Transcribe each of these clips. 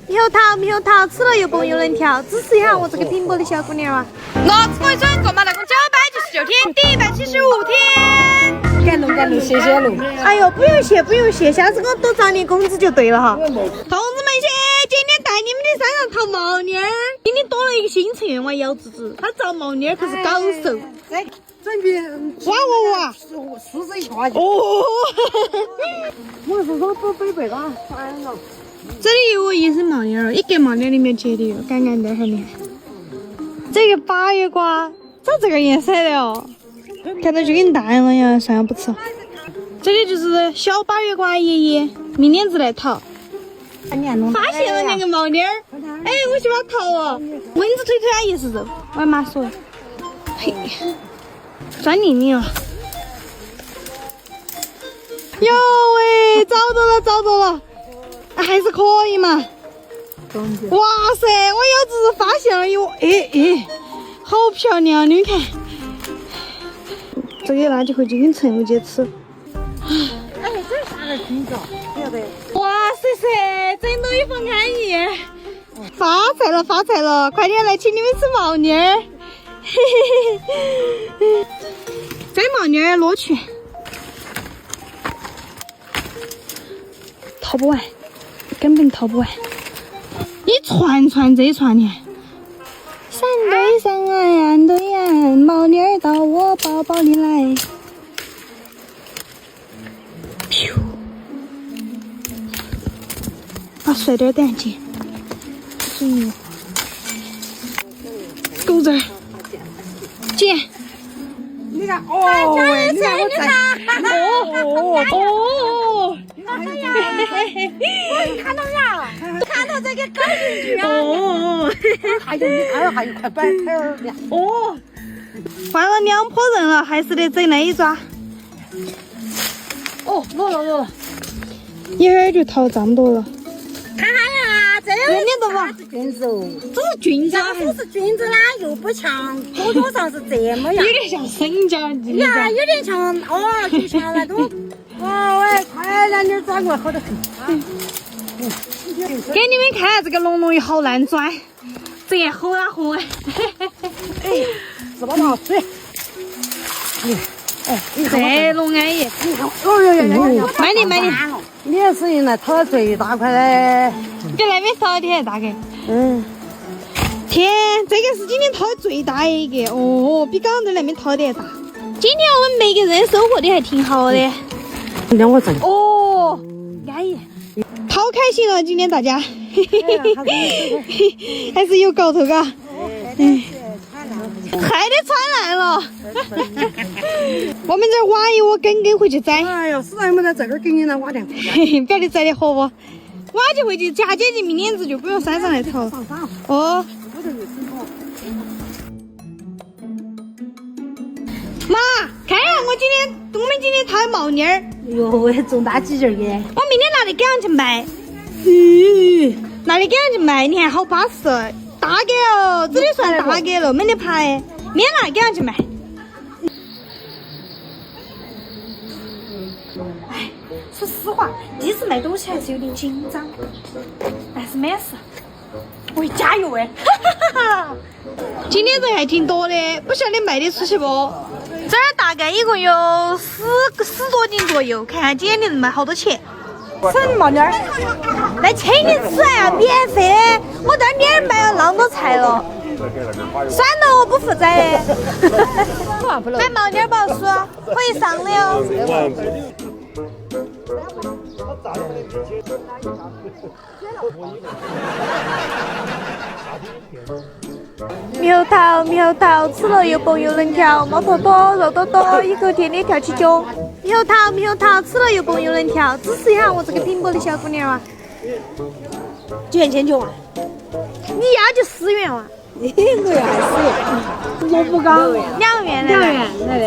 猕猴桃，猕猴桃，吃了又蹦又能跳，支持一下我这个拼搏的小姑娘啊！我吃过一村，坐马大共999天，第175天。感动，谢谢喽！哎呦，不用谢，下次我多涨点工资就对了哈。同志们些，今天带你们的山上淘毛妮儿，今天多了一个新成员哇，姚子子，她找毛妮儿可是高手。整笔哇41块钱。哦，我是说不背吧，烦了。这里有一身毛妮儿，一根毛妮儿里面结的哟，干干的很厉害。这个8月瓜长这个颜色的哦，看到就跟大一样，算了不吃。这里就是小8月瓜爷爷，明年子来淘。发现了两个毛妮儿，哎，我去把它淘哦。蚊子推它也是肉，我妈说，嘿，酸腻腻了。哟喂，找到了，还是可以嘛。哇塞，我有只是发现了哟，好漂亮，你看。这个垃圾回去跟陈无姐吃。哎，这啥个品种？对不对？哇塞，整到一份安逸，发财了！快点来请你们吃毛妮儿，摘毛妮儿乐趣，淘不完，根本淘不完，一串这一串呢。山对山，岸对岸，毛妮儿到我包包里来。甩点蛋姐，狗子儿，姐，你看，哦，你看我在，看到呀，看到这个狗进去啊！还有一块白菜儿的。哦，换了2拨人了，还是得整那一抓。哦，落了，一会儿就淘这么多了。看看呀，这年都吧，菌子哦，这是菌子，这是菌子啦，又不像果桌上是这么样，有点像生姜，呀，有点像就像那种，喂，快两点转过来，好得很。给你们看这个龙鱼好难转，这样好啊红啊！是吧嘛？水。这龙安逸，慢点。你也是用来淘最大块的，比那边少一点大概。天，这个是今天淘的最大一个哦，比刚刚在那边淘的还大。今天我们每个人收获的还挺好的。让我整。哦，安逸，好开心了，今天大家，还是有搞头嘎。还得传来了，我们这挖一窝根回去摘。哎呦，实在没在这个给你来挖点。不要得摘的活不？挖起回去嫁接近明年子就不用山上来淘。哦。妈，看呀，我们今天淘毛妮儿。哟，我也种大几件儿给。我明天拿的给人去卖。拿的给人去卖，你看好巴适。大给哦，这里算大给了，没得牌，免拿给人去卖。哎，说实话，第一次卖东西还是有点紧张，但是没事，我会加油哎！今天人还挺多的，不晓得卖得出去不？这儿大概一共有10多斤左右，看看今天的人卖好多钱。吃毛妮儿，来请你吃呀，免费的。我这儿买了那么多菜了，算了，我不负责的。买毛妮儿不好说，可以上的哦。猕猴桃，吃了又蹦又能跳，毛头多，肉多多，一口甜的跳起脚。猕猴桃，吃了又蹦又能跳，支持一下我这个拼搏的小姑娘啊！几元钱就啊？你要就4元哇？我要10元。萝卜糕2元来的。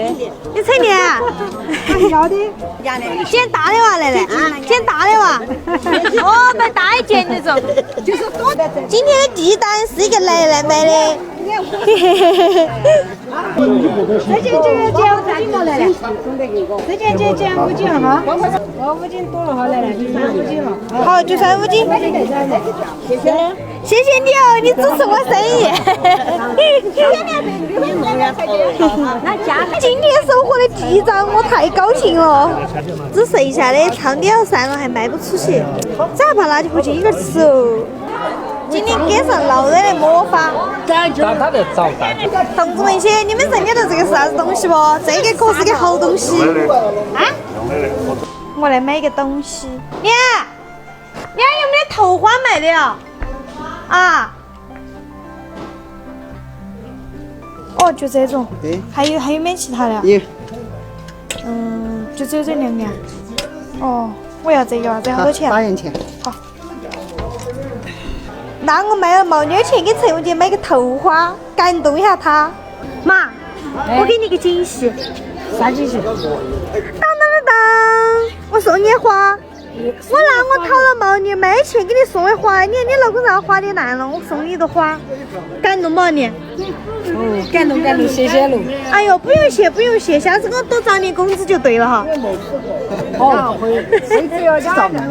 你称的啊？要的。捡大的哇，来捡大的哇。哦，买大一件那种。就是多的。今天的第一单是一个奶奶买的。这就叫几毛来了？之前减5斤了哈，5斤多了哈，来了，就算5斤了。好，就算5斤。谢谢。谢谢你哦，你支持我生意。今天收获的第一张，我太高兴了。只剩下的汤底要散了，还卖不出去，只怕垃圾回去一个吃哦。今天赶上老人的魔法。他在找蛋。同志们些，你们认得到这个是啥子东西不？这个可是个好东西。啊？我来买个东西。娘，有没得头花卖的呀？啊？哦，就这种。对。还有没其他的？有。就只有这2样。哦，我要这个，这好多钱？8元钱。好。那我卖了冒点钱给陈文杰买个头花，感动一下他。妈，我给你个惊喜。啥惊喜？当，我送你花。我讨了冒你没钱给你送的花，你老公让花的烂了，我送你一朵花，感动不你？哦，感动，谢谢喽。哎呦，不用谢，下次我多涨点工资就对了哈。好，谁只要找人。